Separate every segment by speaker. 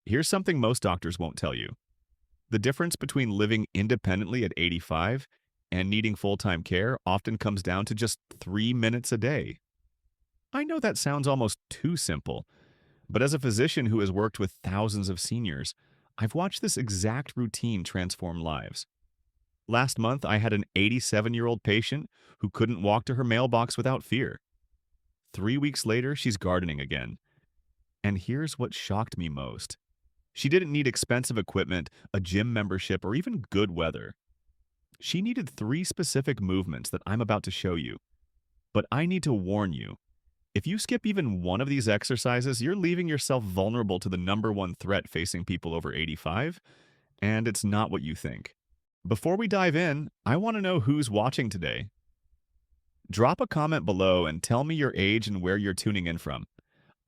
Speaker 1: Here's something most doctors won't tell you. The difference between living independently at 85 and needing full-time care often comes down to just 3 minutes a day. I know that sounds almost too simple, but as a physician who has worked with thousands of seniors, I've watched this exact routine transform lives. Last month, I had an 87-year-old patient who couldn't walk to her mailbox without fear. 3 weeks later, she's gardening again. And here's what shocked me most. She didn't need expensive equipment, a gym membership, or even good weather. She needed three specific movements that I'm about to show you. But I need to warn you, if you skip even one of these exercises, you're leaving yourself vulnerable to the number one threat facing people over 85, and it's not what you think. Before we dive in, I want to know who's watching today. Drop a comment below and tell me your age and where you're tuning in from.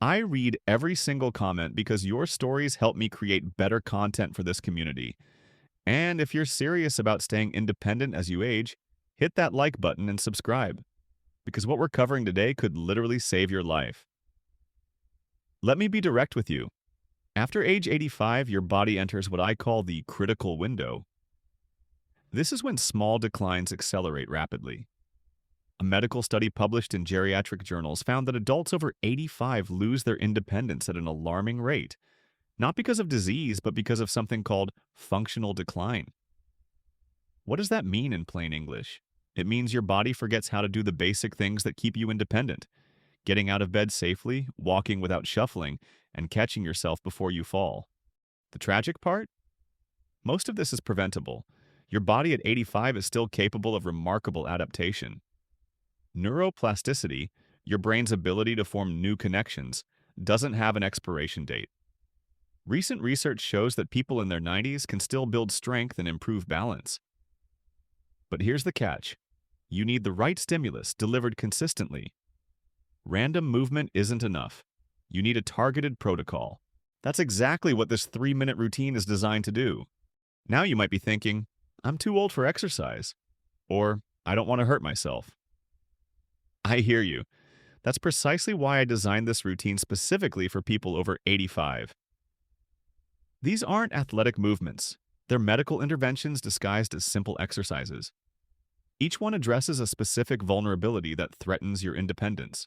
Speaker 1: I read every single comment because your stories help me create better content for this community. And if you're serious about staying independent as you age, hit that like button and subscribe, because what we're covering today could literally save your life. Let me be direct with you. After age 85, your body enters what I call the critical window. This is when small declines accelerate rapidly. A medical study published in geriatric journals found that adults over 85 lose their independence at an alarming rate, not because of disease, but because of something called functional decline. What does that mean in plain English? It means your body forgets how to do the basic things that keep you independent: getting out of bed safely, walking without shuffling, and catching yourself before you fall. The tragic part? Most of this is preventable. Your body at 85 is still capable of remarkable adaptation. Neuroplasticity, your brain's ability to form new connections, doesn't have an expiration date. Recent research shows that people in their 90s can still build strength and improve balance. But here's the catch. You need the right stimulus delivered consistently. Random movement isn't enough. You need a targeted protocol. That's exactly what this 3-minute routine is designed to do. Now you might be thinking, I'm too old for exercise, or I don't want to hurt myself. I hear you. That's precisely why I designed this routine specifically for people over 85. These aren't athletic movements. They're medical interventions disguised as simple exercises. Each one addresses a specific vulnerability that threatens your independence.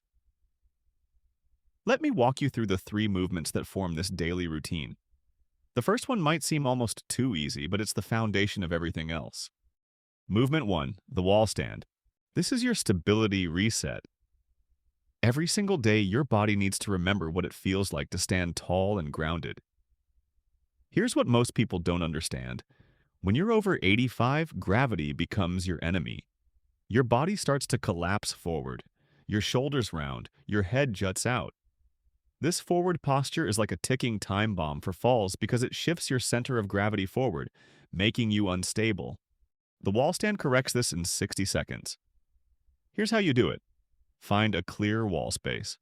Speaker 1: Let me walk you through the three movements that form this daily routine. The first one might seem almost too easy, but it's the foundation of everything else. Movement 1, the wall stand. This is your stability reset. Every single day, your body needs to remember what it feels like to stand tall and grounded. Here's what most people don't understand. When you're over 85, gravity becomes your enemy. Your body starts to collapse forward. Your shoulders round, your head juts out. This forward posture is like a ticking time bomb for falls because it shifts your center of gravity forward, making you unstable. The wall stand corrects this in 60 seconds. Here's how you do it. Find a clear wall space.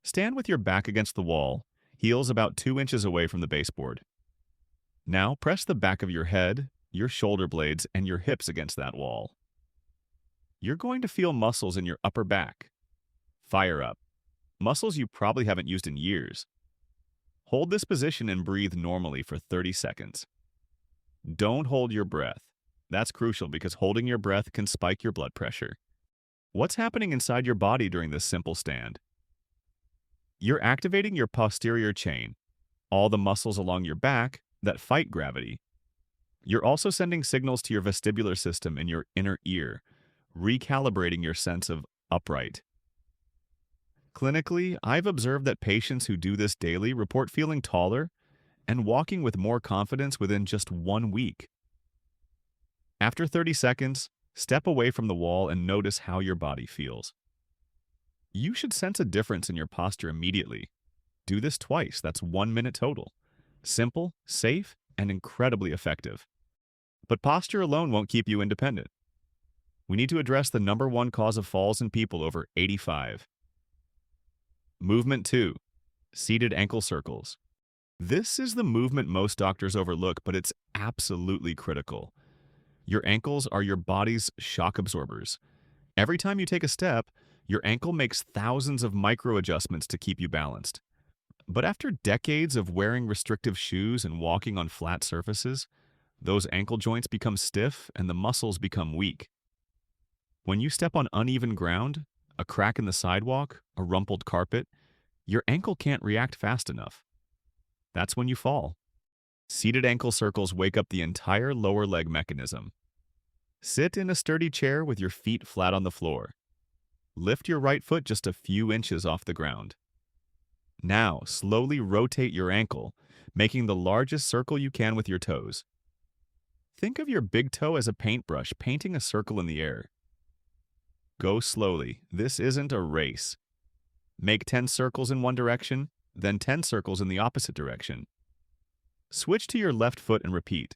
Speaker 1: Stand with your back against the wall, heels about 2 inches away from the baseboard. Now press the back of your head, your shoulder blades, and your hips against that wall. You're going to feel muscles in your upper back. Fire up. Muscles you probably haven't used in years. Hold this position and breathe normally for 30 seconds. Don't hold your breath. That's crucial because holding your breath can spike your blood pressure. What's happening inside your body during this simple stand? You're activating your posterior chain, all the muscles along your back that fight gravity. You're also sending signals to your vestibular system in your inner ear, recalibrating your sense of upright. Clinically, I've observed that patients who do this daily report feeling taller and walking with more confidence within just 1 week. After 30 seconds, step away from the wall and notice how your body feels. You should sense a difference in your posture immediately. Do this twice, that's 1 minute total. Simple, safe, and incredibly effective. But posture alone won't keep you independent. We need to address the number one cause of falls in people over 85. Movement 2, seated ankle circles. This is the movement most doctors overlook, but it's absolutely critical. Your ankles are your body's shock absorbers. Every time you take a step, your ankle makes thousands of micro adjustments to keep you balanced. But after decades of wearing restrictive shoes and walking on flat surfaces, those ankle joints become stiff and the muscles become weak. When you step on uneven ground, a crack in the sidewalk, a rumpled carpet, your ankle can't react fast enough. That's when you fall. Seated ankle circles wake up the entire lower leg mechanism. Sit in a sturdy chair with your feet flat on the floor. Lift your right foot just a few inches off the ground. Now, slowly rotate your ankle, making the largest circle you can with your toes. Think of your big toe as a paintbrush painting a circle in the air. Go slowly. This isn't a race. Make 10 circles in one direction, then 10 circles in the opposite direction. Switch to your left foot and repeat.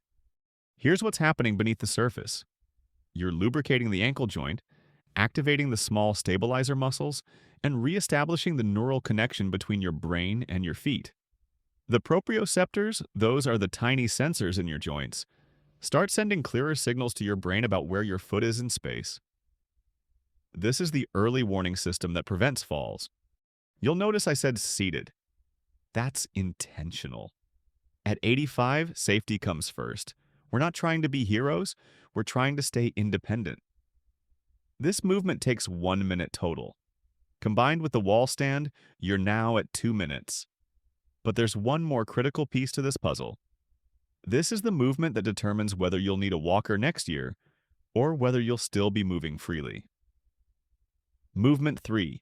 Speaker 1: Here's what's happening beneath the surface. You're lubricating the ankle joint, activating the small stabilizer muscles, and reestablishing the neural connection between your brain and your feet. The proprioceptors, those are the tiny sensors in your joints, start sending clearer signals to your brain about where your foot is in space. This is the early warning system that prevents falls. You'll notice I said seated. That's intentional. At 85, safety comes first. We're not trying to be heroes, we're trying to stay independent. This movement takes 1 minute total. Combined with the wall stand, you're now at 2 minutes. But there's one more critical piece to this puzzle. This is the movement that determines whether you'll need a walker next year or whether you'll still be moving freely. Movement 3.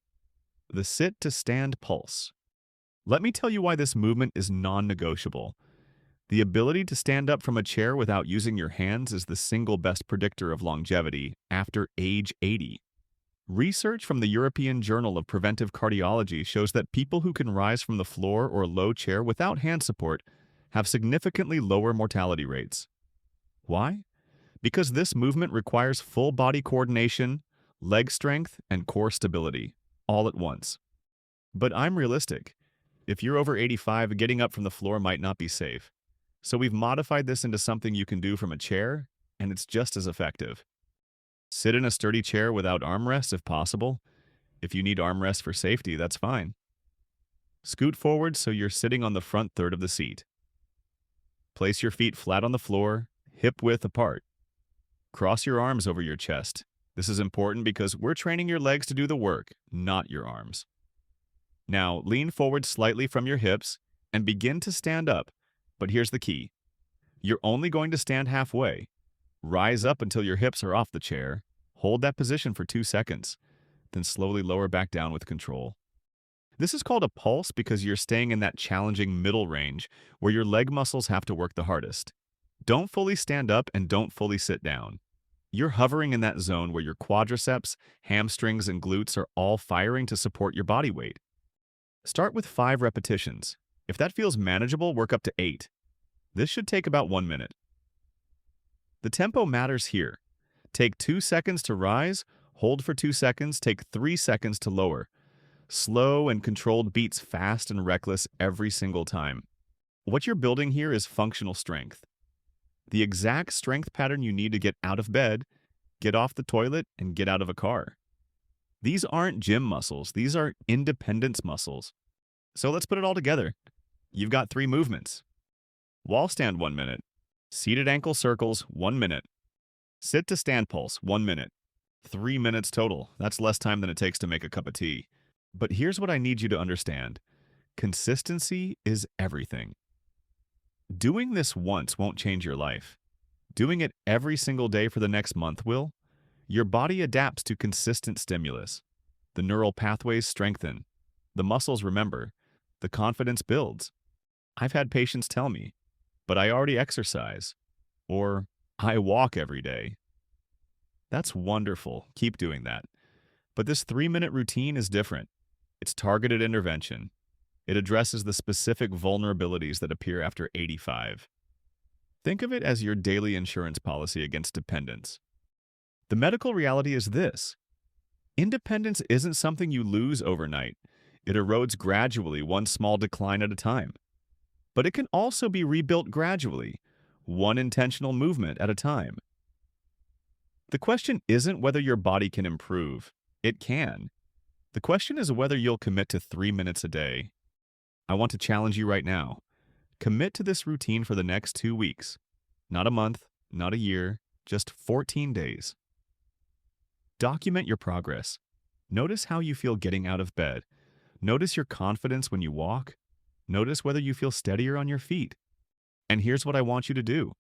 Speaker 1: The sit to stand pulse. Let me tell you why this movement is non-negotiable. The ability to stand up from a chair without using your hands is the single best predictor of longevity after age 80. Research from the European Journal of Preventive Cardiology shows that people who can rise from the floor or low chair without hand support have significantly lower mortality rates. Why? Because this movement requires full body coordination, leg strength, and core stability, all at once. But I'm realistic. If you're over 85, getting up from the floor might not be safe. So we've modified this into something you can do from a chair, and it's just as effective. Sit in a sturdy chair without armrests if possible. If you need armrests for safety, that's fine. Scoot forward so you're sitting on the front third of the seat. Place your feet flat on the floor, hip-width apart. Cross your arms over your chest. This is important because we're training your legs to do the work, not your arms. Now, lean forward slightly from your hips and begin to stand up. But here's the key. You're only going to stand halfway. Rise up until your hips are off the chair. Hold that position for 2 seconds. Then slowly lower back down with control. This is called a pulse because you're staying in that challenging middle range where your leg muscles have to work the hardest. Don't fully stand up and don't fully sit down. You're hovering in that zone where your quadriceps, hamstrings, and glutes are all firing to support your body weight. Start with 5 repetitions. If that feels manageable, work up to 8. This should take about 1 minute. The tempo matters here. Take 2 seconds to rise, hold for 2 seconds, take 3 seconds to lower. Slow and controlled beats fast and reckless every single time. What you're building here is functional strength. The exact strength pattern you need to get out of bed, get off the toilet, and get out of a car. These aren't gym muscles, these are independence muscles. So let's put it all together. You've got 3 movements. Wall stand 1 minute. Seated ankle circles 1 minute. Sit to stand pulse 1 minute. 3 minutes total. That's less time than it takes to make a cup of tea. But here's what I need you to understand. Consistency is everything. Doing this once won't change your life. Doing it every single day for the next month will. Your body adapts to consistent stimulus. The neural pathways strengthen. The muscles remember. The confidence builds. I've had patients tell me, but I already exercise, or I walk every day. That's wonderful. Keep doing that. But this 3-minute routine is different. It's targeted intervention. It addresses the specific vulnerabilities that appear after 85. Think of it as your daily insurance policy against dependence. The medical reality is this. Independence isn't something you lose overnight. It erodes gradually, one small decline at a time. But it can also be rebuilt gradually, one intentional movement at a time. The question isn't whether your body can improve. It can. The question is whether you'll commit to 3 minutes a day. I want to challenge you right now. Commit to this routine for the next 2 weeks. Not a month, not a year, just 14 days. Document your progress. Notice how you feel getting out of bed. Notice your confidence when you walk. Notice whether you feel steadier on your feet. And here's what I want you to do.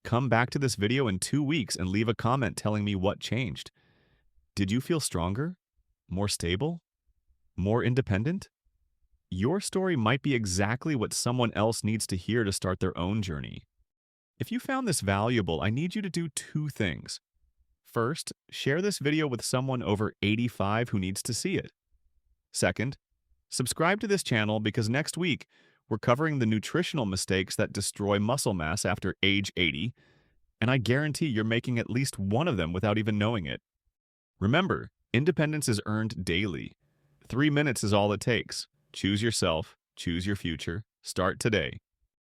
Speaker 1: Come back to this video in 2 weeks and leave a comment telling me what changed. Did you feel stronger? More stable? More independent? Your story might be exactly what someone else needs to hear to start their own journey. If you found this valuable, I need you to do 2 things. First, share this video with someone over 85 who needs to see it. Second, subscribe to this channel because next week, we're covering the nutritional mistakes that destroy muscle mass after age 80, and I guarantee you're making at least one of them without even knowing it. Remember, independence is earned daily. 3 minutes is all it takes. Choose yourself, choose your future, start today.